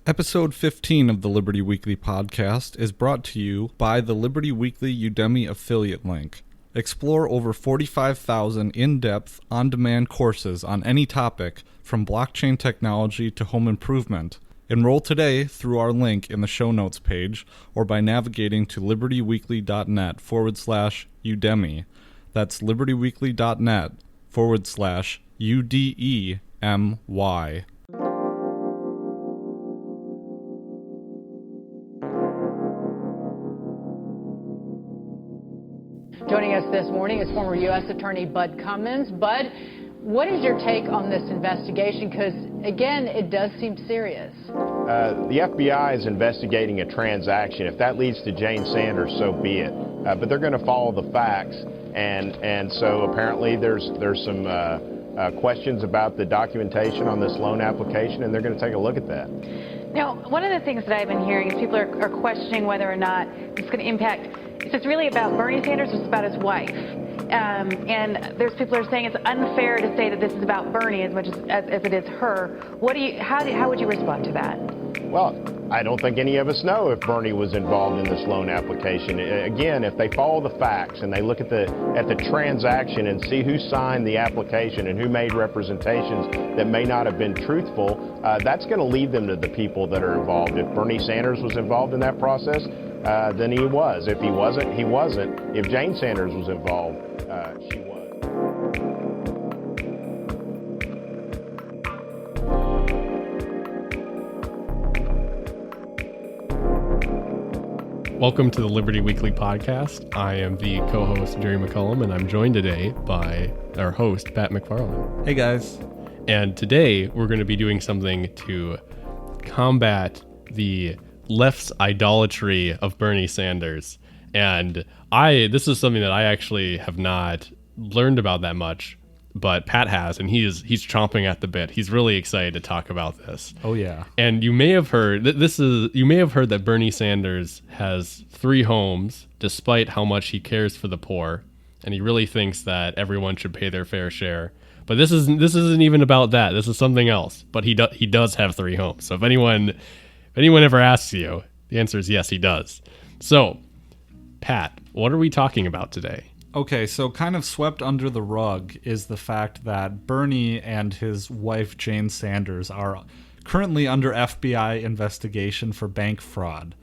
Episode 15 of the Liberty Weekly podcast is brought to you by the Liberty Weekly Udemy affiliate link. Explore over 45,000 in-depth, on-demand courses on any topic, from blockchain technology to home improvement. Enroll today through our link in the show notes page or by navigating to libertyweekly.net/Udemy. That's libertyweekly.net/UDEMY. Joining us this morning is former U.S. Attorney Bud Cummins. Bud, what is your take on this investigation? Because, again, it does seem serious. The FBI is investigating a transaction. If that leads to Jane Sanders, so be it. But they're going to follow the facts. And so apparently there's some questions about the documentation on this loan application, and they're going to take a look at that. Now, one of the things that I've been hearing is people are questioning whether or not it's going to impact. So it's really about Bernie Sanders, or it's about his wife. And there's people who are saying it's unfair to say that this is about Bernie as much as it is her. How would you respond to that? Well, I don't think any of us know if Bernie was involved in this loan application. Again, if they follow the facts and they look at the transaction and see who signed the application and who made representations that may not have been truthful, that's going to lead them to the people that are involved. If Bernie Sanders was involved in that process, then he was. If he wasn't, he wasn't. If Jane Sanders was involved, she was. Welcome to the Liberty Weekly podcast. I am the co-host, Jerry McCullum, and I'm joined today by our host, Pat McFarland. Hey guys. And today we're going to be doing something to combat the left's idolatry of Bernie Sanders. And this is something that I actually have not learned about that much, but Pat has, and he's chomping at the bit. He's really excited to talk about this. Oh yeah. And you may have heard that Bernie Sanders has 3 homes, despite how much he cares for the poor, and he really thinks that everyone should pay their fair share. But this isn't even about that. This is something else. But he does have 3 homes. So if anyone ever asks you, the answer is yes, he does. So, Pat, what are we talking about today? Okay, so kind of swept under the rug is the fact that Bernie and his wife Jane Sanders are currently under FBI investigation for bank fraud.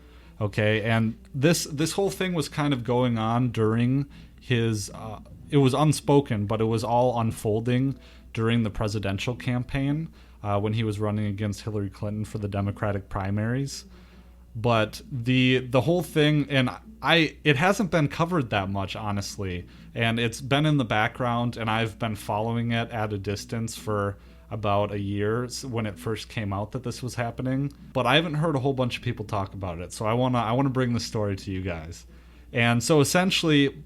Okay, and this whole thing was kind of going on during his it was unspoken, but it was all unfolding during the presidential campaign when he was running against Hillary Clinton for the Democratic primaries. But the whole thing, and it hasn't been covered that much, honestly, and it's been in the background, and I've been following it at a distance for about a year when it first came out that this was happening. But I haven't heard a whole bunch of people talk about it, so I wanna bring the story to you guys. And so essentially,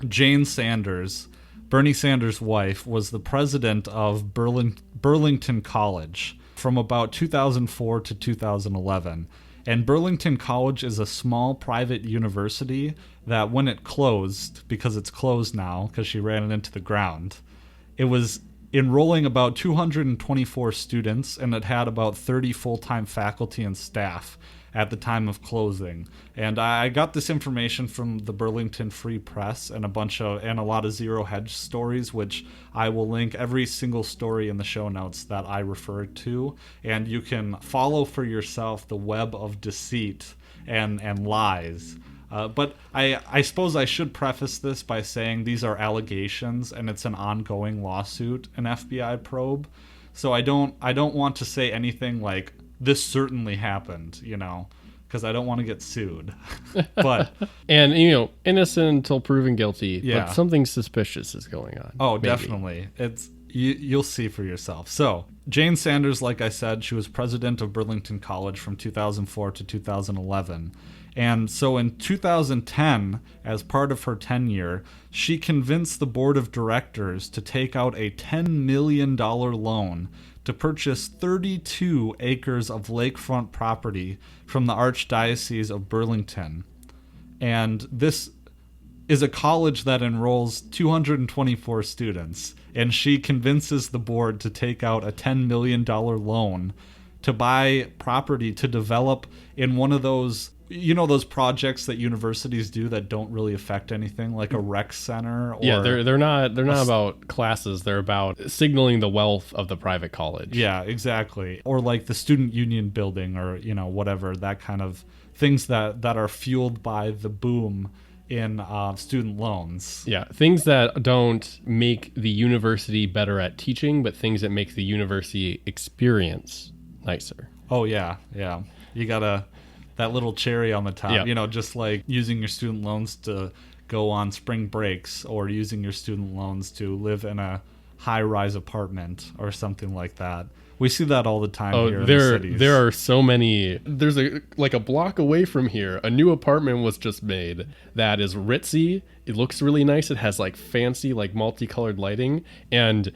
Jane Sanders, Bernie Sanders' wife, was the president of Burlington College from about 2004 to 2011. And Burlington College is a small private university that when it closed, because it's closed now because she ran it into the ground, it was enrolling about 224 students, and it had about 30 full-time faculty and staff at the time of closing. And I got this information from the Burlington Free Press and a lot of Zero Hedge stories, which I will link every single story in the show notes that I referred to, and you can follow for yourself the web of deceit and lies. But I suppose I should preface this by saying these are allegations, and it's an ongoing lawsuit, an FBI probe. So I don't want to say anything like, this certainly happened, because I don't want to get sued. But and innocent until proven guilty. Yeah. But something suspicious is going on. Oh, maybe. Definitely. You'll see for yourself. So Jane Sanders, like I said, she was president of Burlington College from 2004 to 2011. And so in 2010, as part of her tenure, she convinced the board of directors to take out a $10 million loan to purchase 32 acres of lakefront property from the Archdiocese of Burlington. And this is a college that enrolls 224 students, and she convinces the board to take out a $10 million loan to buy property to develop in one of those, those projects that universities do that don't really affect anything, like a rec center. Or they're not about classes. They're about signaling the wealth of the private college. Yeah, exactly. Or like the student union building, or whatever, that kind of things that are fueled by the boom in student loans. Yeah, things that don't make the university better at teaching, but things that make the university experience nicer. Oh yeah. You gotta that little cherry on the top. Just like using your student loans to go on spring breaks, or using your student loans to live in a high-rise apartment or something like that. We see that all the time here in the cities. There are so many. There's a block away from here, a new apartment was just made that is ritzy. It looks really nice. It has like fancy, like multicolored lighting, and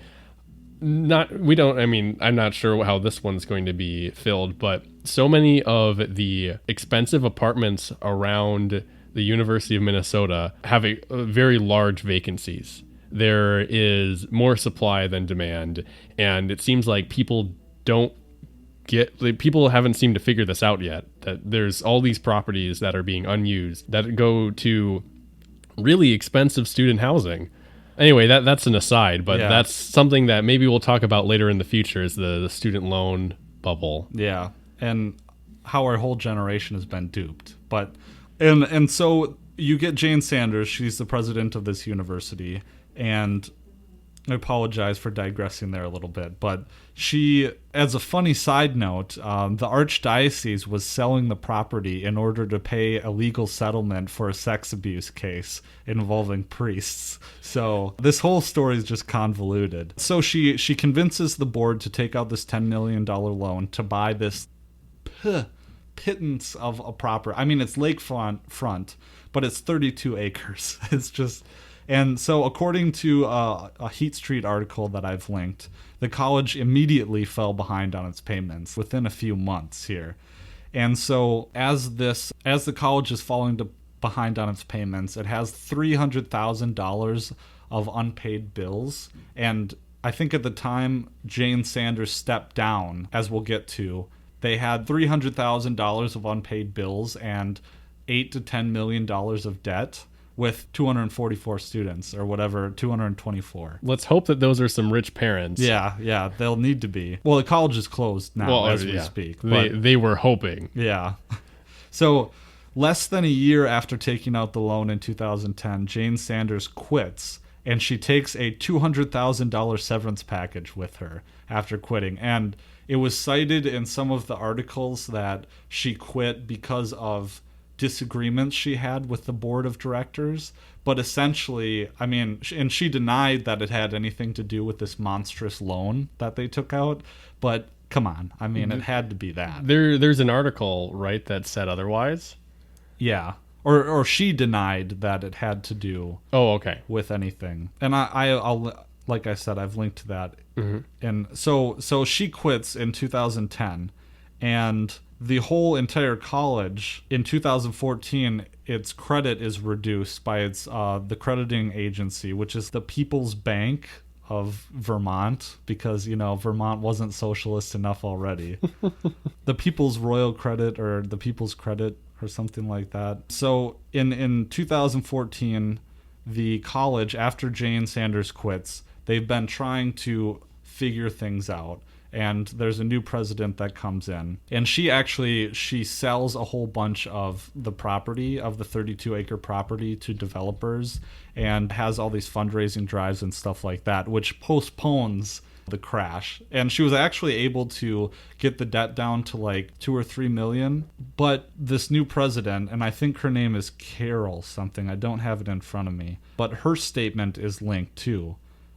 I'm not sure how this one's going to be filled, but so many of the expensive apartments around the University of Minnesota have a very large vacancies. There is more supply than demand, and it seems like people haven't seemed to figure this out yet, that there's all these properties that are being unused that go to really expensive student housing. Anyway, that's an aside, but that's something that maybe we'll talk about later in the future, is the student loan bubble. Yeah, and how our whole generation has been duped. But and so you get Jane Sanders, she's the president of this university, and I apologize for digressing there a little bit, but she, as a funny side note, the archdiocese was selling the property in order to pay a legal settlement for a sex abuse case involving priests. So this whole story is just convoluted. So she convinces the board to take out this $10 million loan to buy this pittance of a property. I mean, it's lakefront, but it's 32 acres. It's just... And so according to a Heat Street article that I've linked, the college immediately fell behind on its payments within a few months here. And so as the college is falling behind on its payments, it has $300,000 of unpaid bills. And I think at the time Jane Sanders stepped down, as we'll get to, they had $300,000 of unpaid bills and $8 to $10 million of debt, with 244 students, or whatever, 224. Let's hope that those are some rich parents. Yeah, they'll need to be. Well, the college is closed now as we speak. They were hoping. Yeah. So less than a year after taking out the loan in 2010, Jane Sanders quits, and she takes a $200,000 severance package with her after quitting. And it was cited in some of the articles that she quit because of disagreements she had with the board of directors, but essentially, I mean, and she denied that it had anything to do with this monstrous loan that they took out, but come on, I mean, it had to be that. There's an article, right, that said otherwise? Yeah, or she denied that it had to do with anything, and I'll like I said, I've linked to that. And so she quits in 2010, and the whole entire college in 2014, its credit is reduced by the crediting agency, which is the People's Bank of Vermont, because Vermont wasn't socialist enough already. The People's Royal Credit, or the People's Credit, or something like that. So in 2014, the college, after Jane Sanders quits, they've been trying to figure things out. And there's a new president that comes in. And she sells a whole bunch of the property, of the 32-acre property, to developers, and has all these fundraising drives and stuff like that, which postpones the crash. And she was actually able to get the debt down to like $2 or $3 million. But this new president, and I think her name is Carol something, I don't have it in front of me, but her statement is linked too.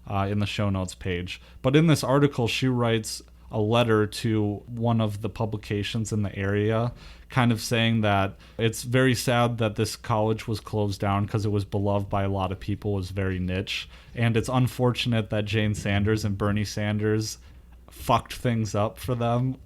In the show notes page. But in this article, she writes a letter to one of the publications in the area, kind of saying that it's very sad that this college was closed down because it was beloved by a lot of people, was very niche, and it's unfortunate that Jane Sanders and Bernie Sanders fucked things up for them.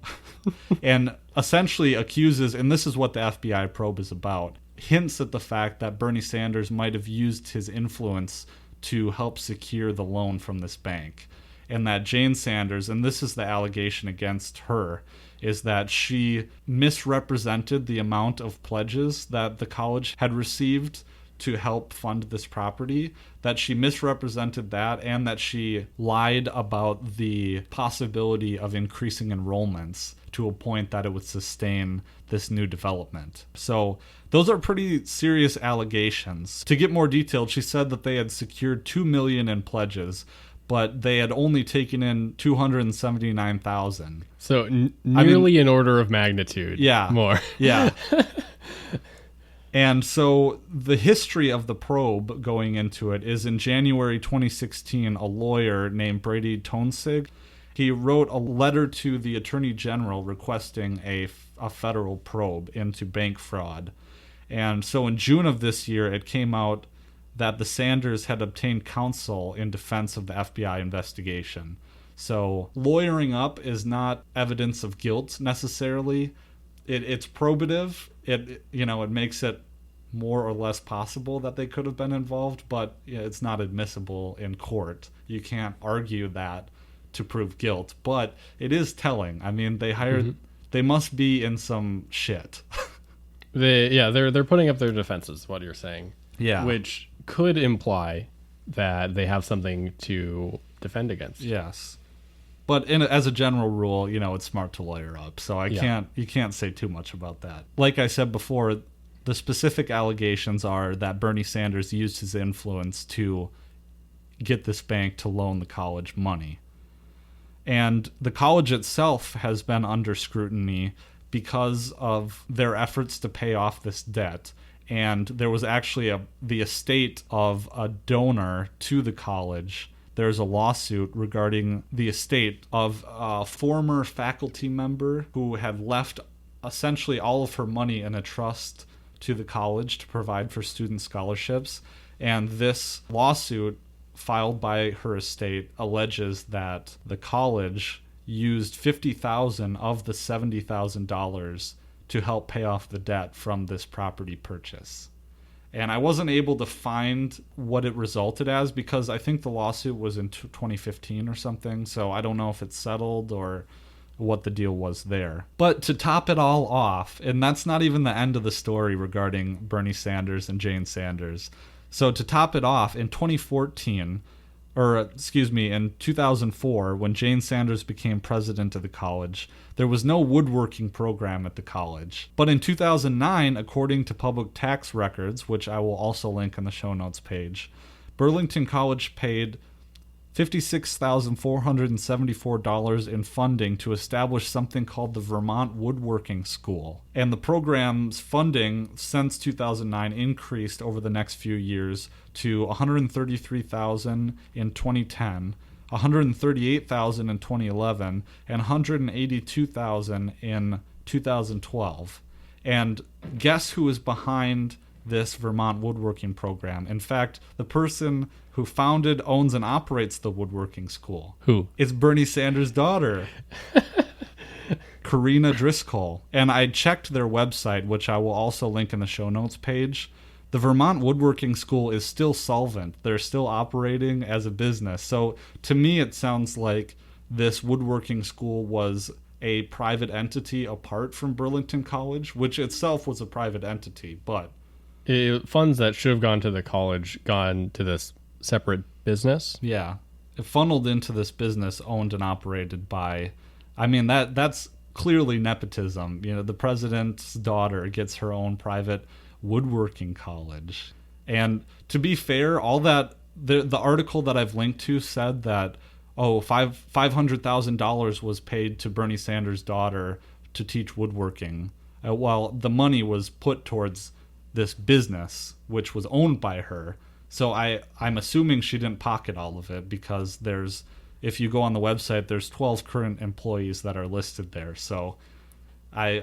And essentially accuses, and this is what the FBI probe is about, hints at the fact that Bernie Sanders might have used his influence to help secure the loan from this bank. and that Jane Sanders, and this is the allegation against her, is that she misrepresented the amount of pledges that the college had received to help fund this property, that she misrepresented that, and that she lied about the possibility of increasing enrollments to a point that it would sustain this new development. So those are pretty serious allegations. To get more detailed, she said that they had secured $2 million in pledges, but they had only taken in $279,000. So nearly an order of magnitude. Yeah. More. Yeah. And so the history of the probe going into it is in January 2016, a lawyer named Brady Tonsig, he wrote a letter to the Attorney General requesting a federal probe into bank fraud. And so in June of this year, it came out that the Sanders had obtained counsel in defense of the FBI investigation. So lawyering up is not evidence of guilt necessarily. It's probative. It makes it more or less possible that they could have been involved, but it's not admissible in court. You can't argue that to prove guilt, but it is telling. I mean, they hired, they must be in some shit. They're putting up their defenses, what you're saying. Yeah. Which could imply that they have something to defend against. Yes. But as a general rule, it's smart to lawyer up. So you can't say too much about that. Like I said before, the specific allegations are that Bernie Sanders used his influence to get this bank to loan the college money. And the college itself has been under scrutiny because of their efforts to pay off this debt. And there was actually the estate of a donor to the college. There's a lawsuit regarding the estate of a former faculty member who had left essentially all of her money in a trust to the college to provide for student scholarships. And this lawsuit filed by her estate alleges that the college used $50,000 of the $70,000 to help pay off the debt from this property purchase. And I wasn't able to find what it resulted as because I think the lawsuit was in 2015 or something, so I don't know if it's settled or what the deal was there. But to top it all off, and that's not even the end of the story regarding Bernie Sanders and Jane Sanders. So to top it off, in 2004, when Jane Sanders became president of the college, there was no woodworking program at the college. But in 2009, according to public tax records, which I will also link on the show notes page, Burlington College paid $56,474 in funding to establish something called the Vermont Woodworking School. And the program's funding since 2009 increased over the next few years to $133,000 in 2010, $138,000 in 2011, and $182,000 in 2012. And guess who is behind this Vermont woodworking program? In fact, the person who founded, owns, and operates the woodworking school. Who? It's Bernie Sanders' daughter, Karina Driscoll. And I checked their website, which I will also link in the show notes page. The Vermont Woodworking School is still solvent. They're still operating as a business. So to me, it sounds like this woodworking school was a private entity apart from Burlington College, which itself was a private entity, but funds that should have gone to the college gone to this separate business. Yeah, it funneled into this business owned and operated by, that's clearly nepotism. The president's daughter gets her own private woodworking college. And to be fair, all that the article that I've linked to said that $500,000 was paid to Bernie Sanders' daughter to teach woodworking, while the money was put towards this business, which was owned by her. So I'm assuming she didn't pocket all of it because if you go on the website, there's 12 current employees that are listed there. So she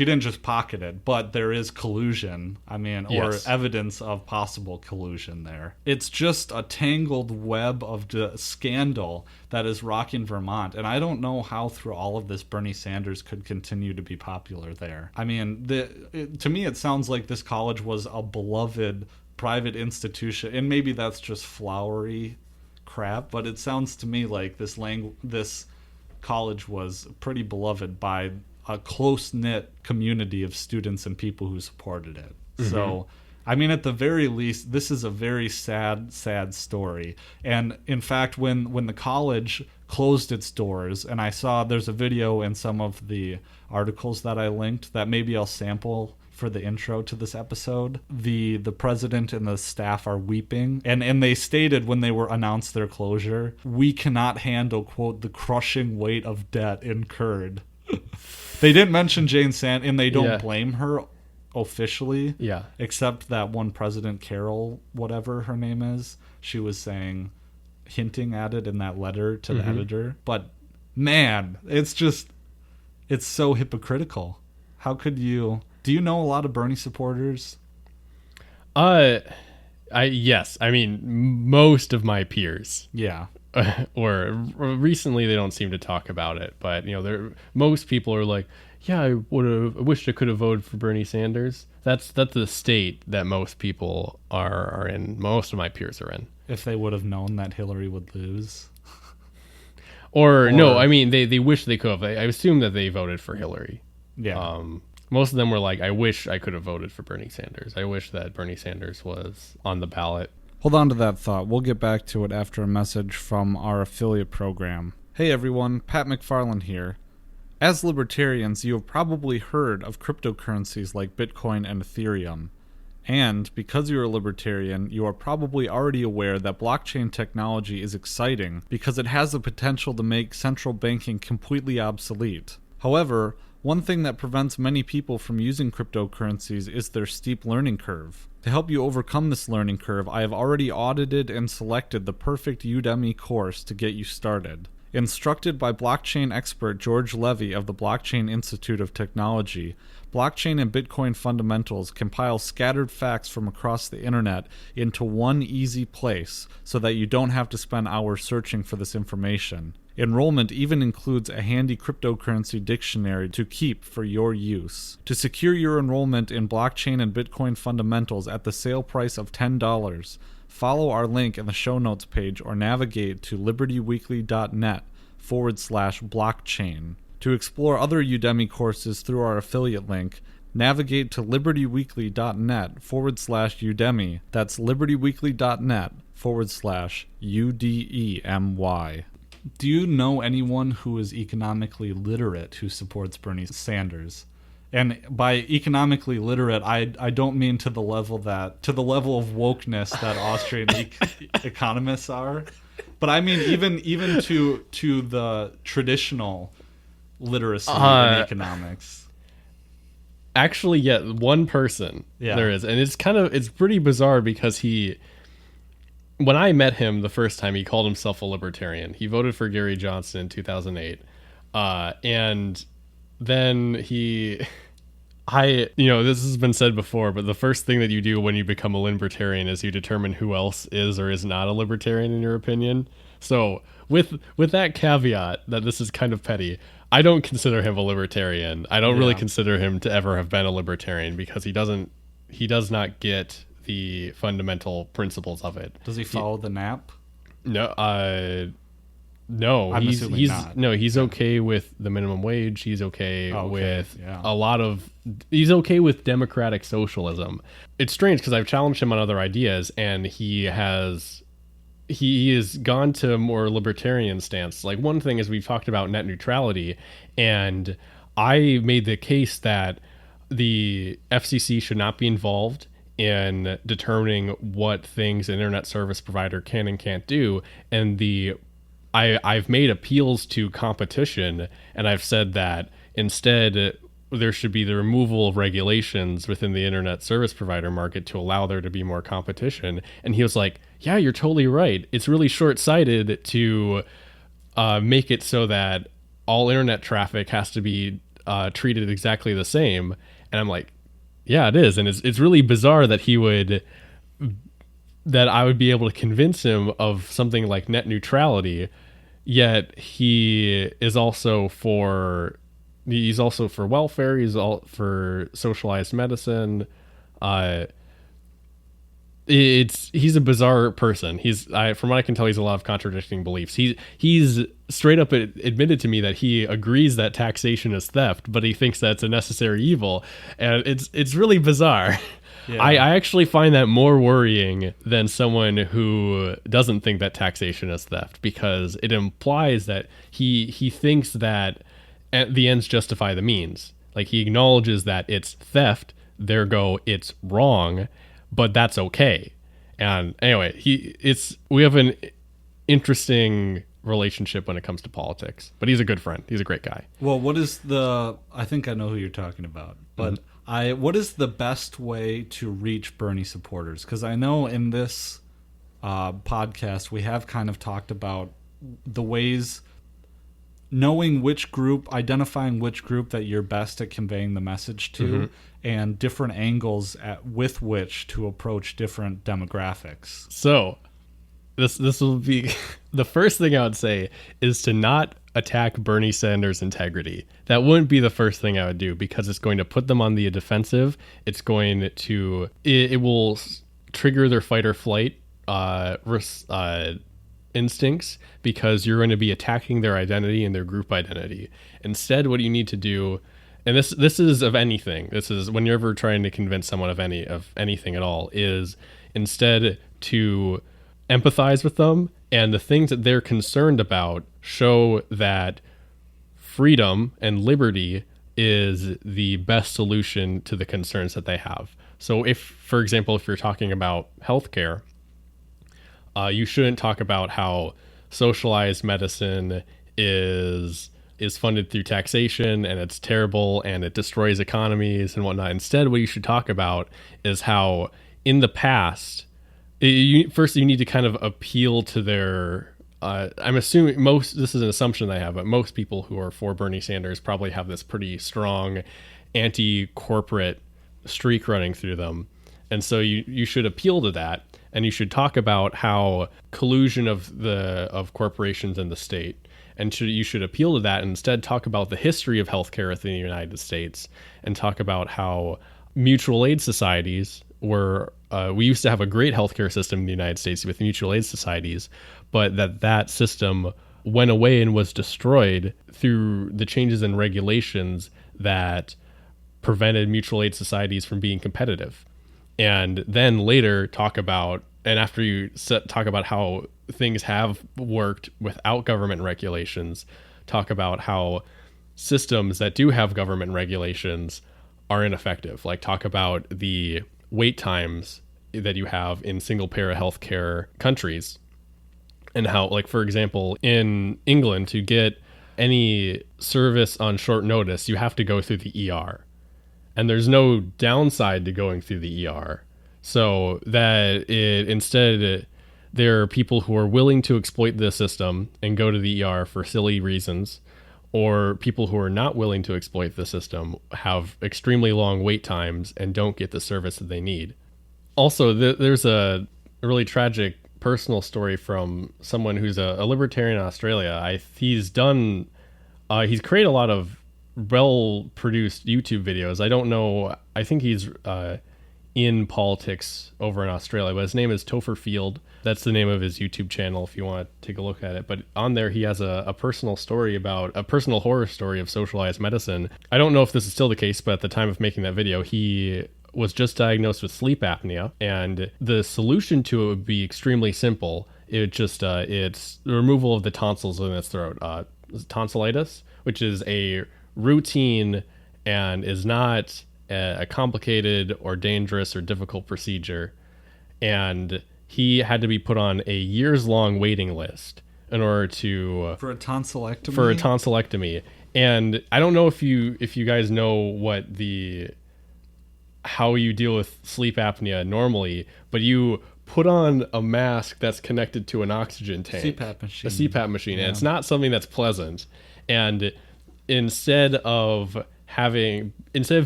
didn't just pocket it, but there is collusion. Or evidence of possible collusion there. It's just a tangled web of scandal that is rocking Vermont. And I don't know how through all of this Bernie Sanders could continue to be popular there. To me, it sounds like this college was a beloved private institution, and maybe that's just flowery crap, but it sounds to me like this college was pretty beloved by a close-knit community of students and people who supported it. Mm-hmm. So, I mean, at the very least, this is a very sad story. And in fact, when the college closed its doors, and I saw there's a video in some of the articles that I linked that maybe I'll sample for the intro to this episode, the president and the staff are weeping, and they stated when they were announced their closure, "We cannot handle," quote, "the crushing weight of debt incurred." They didn't mention Jane Sand, and they don't blame her officially. Yeah. Except that one President Carol, whatever her name is, she was hinting at it in that letter to the editor. But man, it's so hypocritical. How could you? Do you know a lot of Bernie supporters? Yes. I mean, most of my peers. Yeah. Or recently they don't seem to talk about it, but most people are like, yeah, I wished I could have voted for Bernie Sanders. That's the state that most people are in. Most of my peers are in. If they would have known that Hillary would lose. or no, I mean they wish they could have. I assume that they voted for Hillary. Yeah. Most of them were like, I wish I could have voted for Bernie Sanders. I wish that Bernie Sanders was on the ballot. Hold on to that thought. We'll get back to it after a message from our affiliate program. Hey everyone, Pat McFarland here. As libertarians, you have probably heard of cryptocurrencies like Bitcoin and Ethereum. And because you're a libertarian, you are probably already aware that blockchain technology is exciting because it has the potential to make central banking completely obsolete. However, one thing that prevents many people from using cryptocurrencies is their steep learning curve. To help you overcome this learning curve, I have already audited and selected the perfect Udemy course to get you started. Instructed by blockchain expert George Levy of the Blockchain Institute of Technology, Blockchain and Bitcoin Fundamentals compile scattered facts from across the internet into one easy place so that you don't have to spend hours searching for this information. Enrollment even includes a handy cryptocurrency dictionary to keep for your use. To secure your enrollment in Blockchain and Bitcoin Fundamentals at the sale price of $10, follow our link in the show notes page or navigate to libertyweekly.net/blockchain. To explore other Udemy courses through our affiliate link, navigate to libertyweekly.net/Udemy. That's libertyweekly.net/UDEMY. Do you know anyone who is economically literate who supports Bernie Sanders? And by economically literate, I don't mean to the level of wokeness that Austrian economists are, but I mean even to the traditional literacy in economics. Actually, yeah, one person there is, and it's pretty bizarre because when I met him the first time, he called himself a libertarian. He voted for Gary Johnson in 2008. And then this has been said before, but the first thing that you do when you become a libertarian is you determine who else is or is not a libertarian in your opinion. So with that caveat that this is kind of petty, I don't consider him a libertarian. I don't really consider him to ever have been a libertarian because he does not get the fundamental principles of it. Does he follow the NAP? No, no. I'm assuming not. No, he's okay with the minimum wage. He's okay with a lot of. He's okay with democratic socialism. It's strange because I've challenged him on other ideas, and he has gone to a more libertarian stance. Like one thing is we've talked about net neutrality, and I made the case that the FCC should not be involved in determining what things an internet service provider can and can't do. And I've made appeals to competition, and I've said that instead there should be the removal of regulations within the internet service provider market to allow there to be more competition. And he was like, yeah, you're totally right. It's really short-sighted to make it so that all internet traffic has to be treated exactly the same. And I'm like, yeah, it is. And it's really bizarre that I would be able to convince him of something like net neutrality, yet he is also for welfare. He's all for socialized medicine. He's a bizarre person. From what I can tell, he's a lot of contradicting beliefs. He's straight up admitted to me that he agrees that taxation is theft, but he thinks that's a necessary evil, and it's really bizarre. Yeah. I actually find that more worrying than someone who doesn't think that taxation is theft, because it implies that he thinks that the ends justify the means. Like, he acknowledges that it's theft, ergo it's wrong, but that's okay. And anyway, we have an interesting relationship when it comes to politics, but he's a good friend. He's a great guy. Well, I think I know who you're talking about, but what is the best way to reach Bernie supporters? Because I know in this podcast, we have kind of talked about the ways, identifying which group that you're best at conveying the message to, and different angles with which to approach different demographics. So this will be the first thing I would say is to not attack Bernie Sanders' integrity. That wouldn't be the first thing I would do, because it's going to put them on the defensive. It's going to it will trigger their fight or flight instincts, because you're going to be attacking their identity and their group identity. Instead, what you need to do, and this is of anything, this is when you're ever trying to convince someone of anything at all, is instead to empathize with them, and the things that they're concerned about show that freedom and liberty is the best solution to the concerns that they have. So if, for example, if you're talking about healthcare, you shouldn't talk about how socialized medicine is funded through taxation and it's terrible and it destroys economies and whatnot. Instead, what you should talk about is how in the past, first you need to kind of appeal to their, I'm assuming this is an assumption I have, but most people who are for Bernie Sanders probably have this pretty strong anti-corporate streak running through them. And so you should appeal to that, and you should talk about how collusion of corporations and the state, and you should appeal to that, and instead talk about the history of healthcare within the United States, and talk about how mutual aid societies we used to have a great healthcare system in the United States with mutual aid societies, but that system went away and was destroyed through the changes in regulations that prevented mutual aid societies from being competitive. And then later talk about how things have worked without government regulations, talk about how systems that do have government regulations are ineffective. Like, talk about the wait times that you have in single-payer healthcare countries, and how, like, for example, in England, to get any service on short notice, you have to go through the ER. And there's no downside to going through the ER. So that instead, there are people who are willing to exploit the system and go to the ER for silly reasons, or people who are not willing to exploit the system have extremely long wait times and don't get the service that they need. Also, there's a really tragic personal story from someone who's a libertarian in Australia. He's created a lot of well-produced YouTube videos. I don't know. I think he's in politics over in Australia, but his name is Topher Field. That's the name of his YouTube channel if you want to take a look at it. But on there, he has a personal horror story of socialized medicine. I don't know if this is still the case, but at the time of making that video, he was just diagnosed with sleep apnea, and the solution to it would be extremely simple. It's the removal of the tonsils in his throat, tonsillitis, which is a routine and is not a complicated or dangerous or difficult procedure. And he had to be put on a years-long waiting list in order for a tonsillectomy. And I don't know if you guys know how you deal with sleep apnea normally, but you put on a mask that's connected to an oxygen tank, a CPAP machine, yeah. And it's not something that's pleasant. And instead of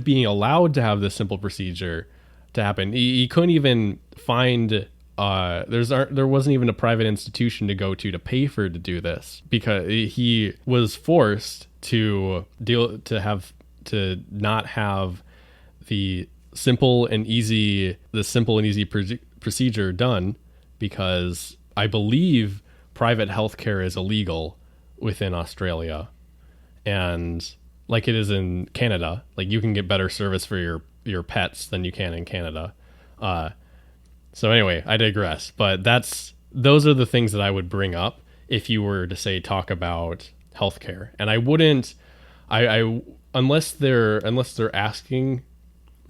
being allowed to have this simple procedure to happen, he couldn't even find there wasn't even a private institution to go to pay for to do this, because he was forced to not have the simple and easy procedure done because I believe private healthcare is illegal within Australia, and like it is in Canada, like you can get better service for your pets than you can in Canada. So anyway, I digress, but those are the things that I would bring up if you were to say talk about healthcare. And I wouldn't, I unless they're asking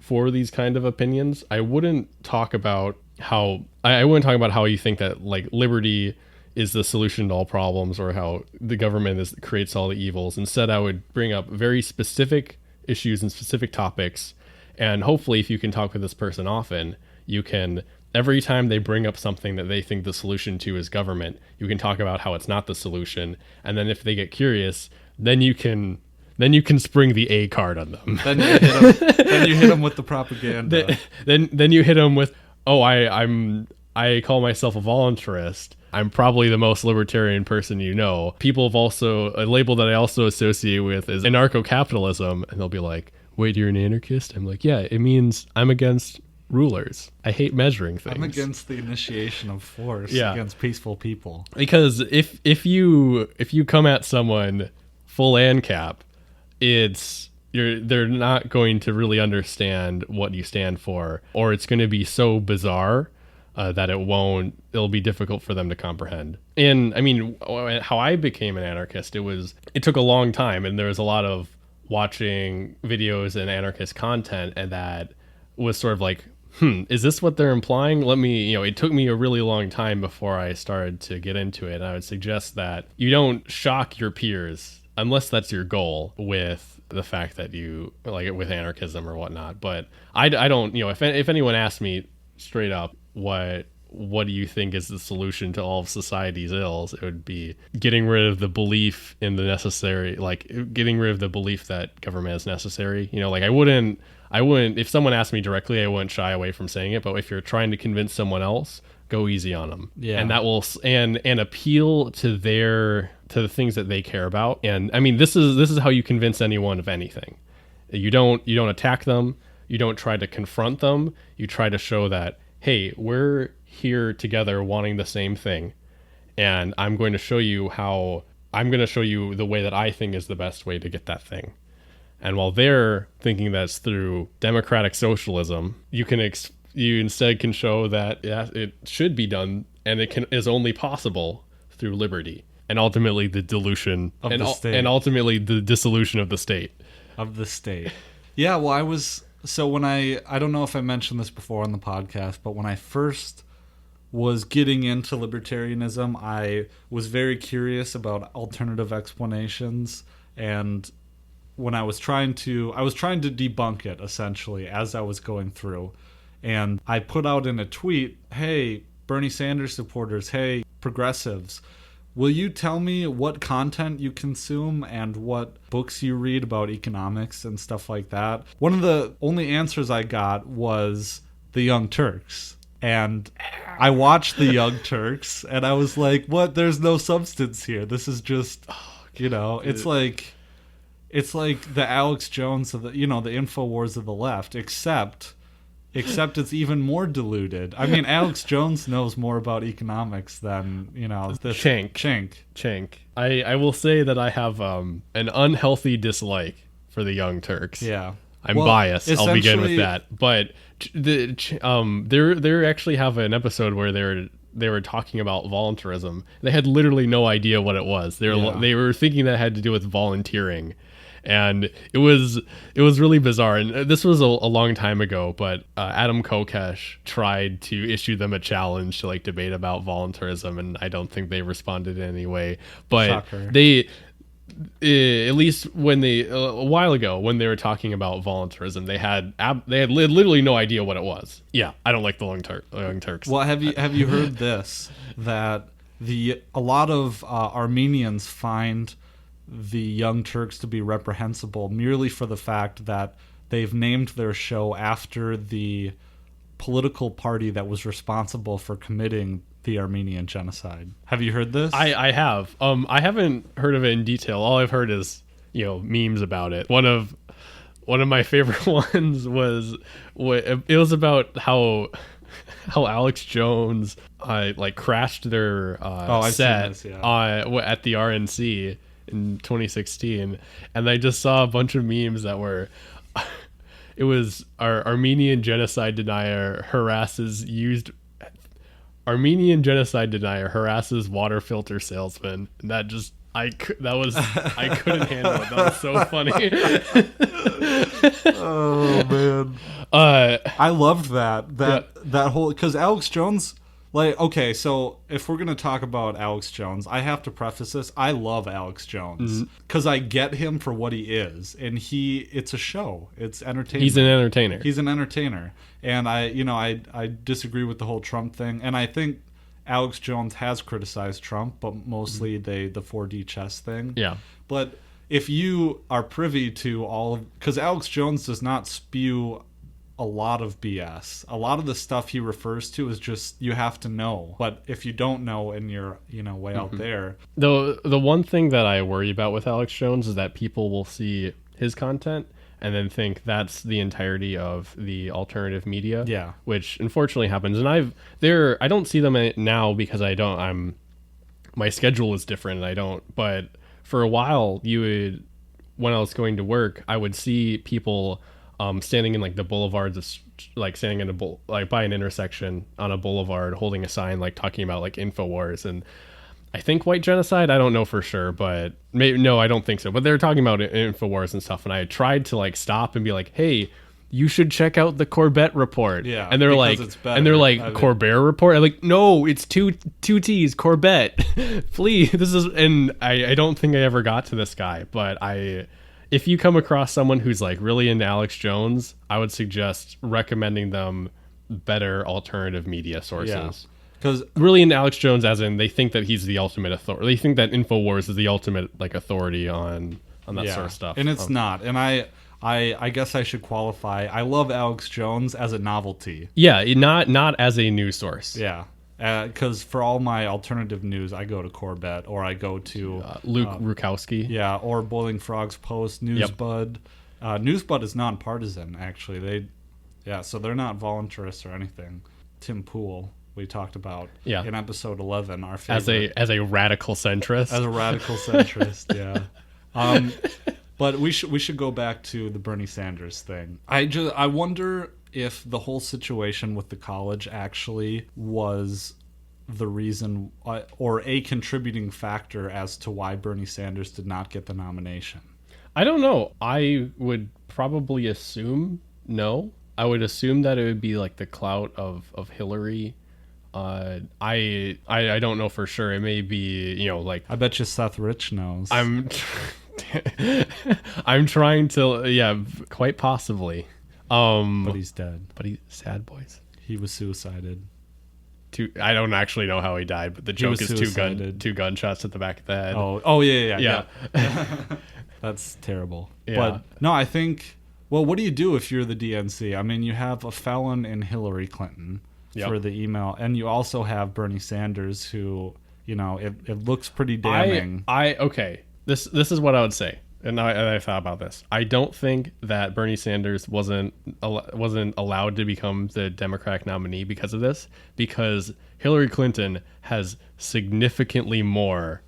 for these kind of opinions, I wouldn't talk about how you think that like liberty is the solution to all problems, or how the government creates all the evils. Instead, I would bring up very specific issues and specific topics. And hopefully, if you can talk with this person often, you can, every time they bring up something that they think the solution to is government, you can talk about how it's not the solution. And then if they get curious, then you can spring the A card on them. Then you hit them with the propaganda. Then you hit them with, oh, I call myself a voluntarist. I'm probably the most libertarian person you know. People have also, a label that I also associate with is anarcho-capitalism. And they'll be like, wait, you're an anarchist? I'm like, yeah, it means I'm against rulers. I hate measuring things. I'm against the initiation of force against peaceful people. Because if you come at someone full ANCAP, they're not going to really understand what you stand for, or it's going to be so bizarre that it'll be difficult for them to comprehend. And I mean, how I became an anarchist, it took a long time, and there was a lot of watching videos and anarchist content, and that was sort of like, is this what they're implying? It took me a really long time before I started to get into it. And I would suggest that you don't shock your peers unless that's your goal with the fact that you like it with anarchism or whatnot. But I don't, if anyone asked me straight up, what do you think is the solution to all of society's ills, it would be getting rid of the belief in the necessary, like getting rid of the belief that government is necessary. Like I wouldn't, if someone asked me directly, I wouldn't shy away from saying it. But if you're trying to convince someone else, go easy on them. Yeah. And that will, and appeal to the things that they care about. And I mean, this is how you convince anyone of anything. You don't attack them. You don't try to confront them. You try to show that, hey, we're here together wanting the same thing, and I'm going to show you the way that I think is the best way to get that thing. And while they're thinking that's through democratic socialism, you instead can show that it should be done, and is only possible through liberty, and ultimately the dilution of the state, and ultimately the dissolution of the state. Yeah, well, so when I don't know if I mentioned this before on the podcast, but when I first was getting into libertarianism, I was very curious about alternative explanations, and when I was trying to debunk it essentially as I was going through, and I put out in a tweet, hey, Bernie Sanders supporters, hey, progressives, will you tell me what content you consume and what books you read about economics and stuff like that? One of the only answers I got was the Young Turks. And I watched the Young Turks, and I was like, what? There's no substance here. This is just, it's like the Alex Jones of the InfoWars of the left, except it's even more diluted. I mean, Alex Jones knows more about economics than, this Chink. I will say that I have an unhealthy dislike for the Young Turks. Yeah. I'm biased. I'll begin with that. But they actually have an episode where they were talking about voluntarism. They had literally no idea what it was. They were thinking that it had to do with volunteering. And it was really bizarre. And this was a long time ago, but Adam Kokesh tried to issue them a challenge to debate about voluntarism, and I don't think they responded in any way. But Shocker. They, at least when a while ago when they were talking about voluntarism, they had literally no idea what it was. Yeah, I don't like the Young Turks. Well, have you heard this, that a lot of Armenians find the Young Turks to be reprehensible merely for the fact that they've named their show after the political party that was responsible for committing the Armenian genocide. Have you heard this? I have. I haven't heard of it in detail. All I've heard is memes about it. One of my favorite ones was it was about how how Alex Jones like crashed their I've set seen this, yeah. at the RNC in 2016, and I just saw a bunch of memes that were it was our Armenian genocide denier harasses water filter salesman, and that just I couldn't handle it. That was so funny. Oh man, I loved that whole, because Alex Jones, like, okay, so if we're gonna talk about Alex Jones, I have to preface this. I love Alex Jones because I get him for what he is, and it's a show. It's entertainment. He's an entertainer, and I disagree with the whole Trump thing, and I think Alex Jones has criticized Trump, but mostly the 4D chess thing. Yeah. But if you are privy to all of, because Alex Jones does not spew a lot of BS. A lot of the stuff he refers to is just, you have to know. But if you don't know and you're, way out there. The one thing that I worry about with Alex Jones is that people will see his content and then think that's the entirety of the alternative media. Yeah. Which unfortunately happens. And I don't see them now because my schedule is different and I don't, but for a while when I was going to work, I would see people standing in like the boulevards, like standing in like by an intersection on a boulevard holding a sign, like talking about like InfoWars and I think white genocide. I don't know for sure, but no, I don't think so. But they're talking about InfoWars and stuff. And I tried to like stop and be like, hey, you should check out the Corbett report. Yeah. And they're like, Corbett report. I'm like, no, it's two T's, Corbett. Please. And I don't think I ever got to this guy, but if you come across someone who's like really into Alex Jones, I would suggest recommending them better alternative media sources. Yeah. Because really into Alex Jones, as in they think that he's the ultimate authority. They think that InfoWars is the ultimate like authority on that sort of stuff. And it's not. And I guess I should qualify. I love Alex Jones as a novelty. Yeah, not as a news source. Yeah. Because for all my alternative news, I go to Corbett or I go to Luke Rukowski. Yeah, or Boiling Frogs Post, Newsbud. Newsbud is nonpartisan, actually. So they're not voluntarist or anything. Tim Pool, we talked about in episode 11, our favorite. As a radical centrist. As a radical centrist, yeah. But we should go back to the Bernie Sanders thing. I wonder if the whole situation with the college actually was the reason or a contributing factor as to why Bernie Sanders did not get the nomination. I don't know. I would probably assume no. I would assume that it would be like the clout of Hillary. I don't know for sure. It may be, like I bet you Seth Rich knows. I'm trying to, quite possibly. But he's dead. But he's sad, boys. He was suicided. I don't actually know how he died, but the joke is two gunshots at the back of the head. Oh yeah. That's terrible. Yeah. But no, I think. Well, what do you do if you're the DNC? I mean, you have a felon in Hillary Clinton for the email, and you also have Bernie Sanders, who it looks pretty damning. Okay. This is what I would say, and I thought about this. I don't think that Bernie Sanders wasn't allowed to become the Democratic nominee because of this, because Hillary Clinton has significantly more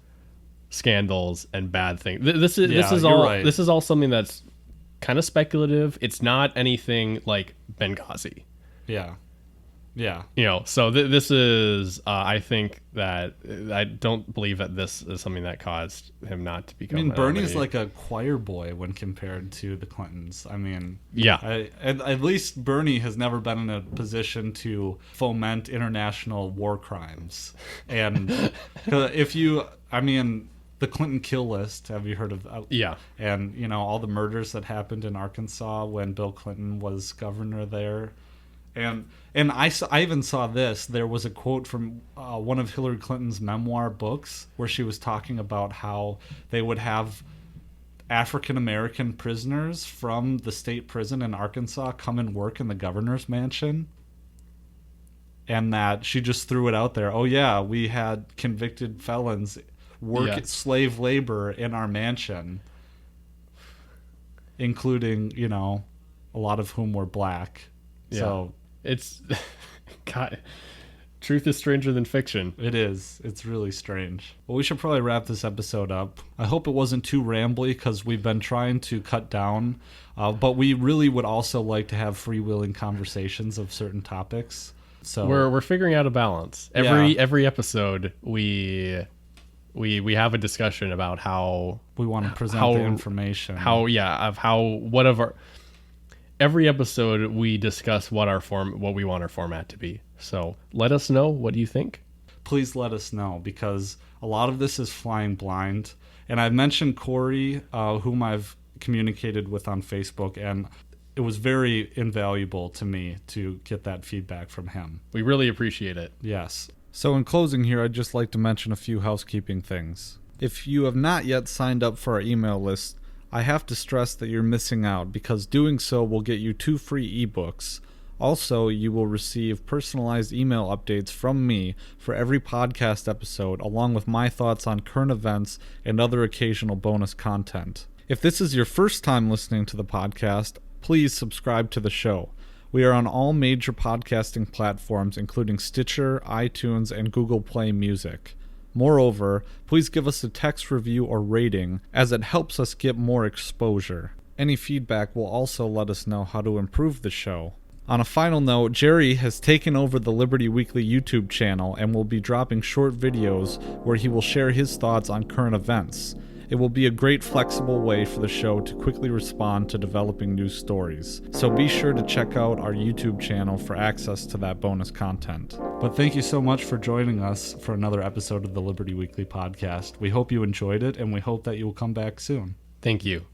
scandals and bad things. This is all something that's kind of speculative. It's not anything like Benghazi. Yeah. So this is, I think that I don't believe that this is something that caused him not to become. I mean, Bernie's like a choir boy when compared to the Clintons. I mean, at least Bernie has never been in a position to foment international war crimes. And the Clinton kill list, have you heard of that? Yeah. And, all the murders that happened in Arkansas when Bill Clinton was governor there. And I even saw this. There was a quote from one of Hillary Clinton's memoir books where she was talking about how they would have African-American prisoners from the state prison in Arkansas come and work in the governor's mansion. And that she just threw it out there. Oh, yeah, we had convicted felons work slave labor in our mansion, including, a lot of whom were black. Yeah. So it's God, truth is stranger than fiction. It is. It's really strange. Well, we should probably wrap this episode up. I hope it wasn't too rambly because we've been trying to cut down, but we really would also like to have freewheeling conversations of certain topics. So we're figuring out a balance. Every episode we have a discussion about how we want to present the information. Every episode we discuss what we want our format to be. So let us know. What do you think? Please let us know, because a lot of this is flying blind. And I've mentioned Corey, whom I've communicated with on Facebook, and it was very invaluable to me to get that feedback from him. We really appreciate it. Yes. So in closing here, I'd just like to mention a few housekeeping things. If you have not yet signed up for our email list, I have to stress that you're missing out, because doing so will get you 2 free ebooks. Also, you will receive personalized email updates from me for every podcast episode, along with my thoughts on current events and other occasional bonus content. If this is your first time listening to the podcast, please subscribe to the show. We are on all major podcasting platforms, including Stitcher, iTunes, and Google Play Music. Moreover, please give us a text review or rating, as it helps us get more exposure. Any feedback will also let us know how to improve the show. On a final note, Jerry has taken over the Liberty Weekly YouTube channel and will be dropping short videos where he will share his thoughts on current events. It will be a great flexible way for the show to quickly respond to developing news stories. So be sure to check out our YouTube channel for access to that bonus content. But thank you so much for joining us for another episode of the Liberty Weekly podcast. We hope you enjoyed it, and we hope that you will come back soon. Thank you.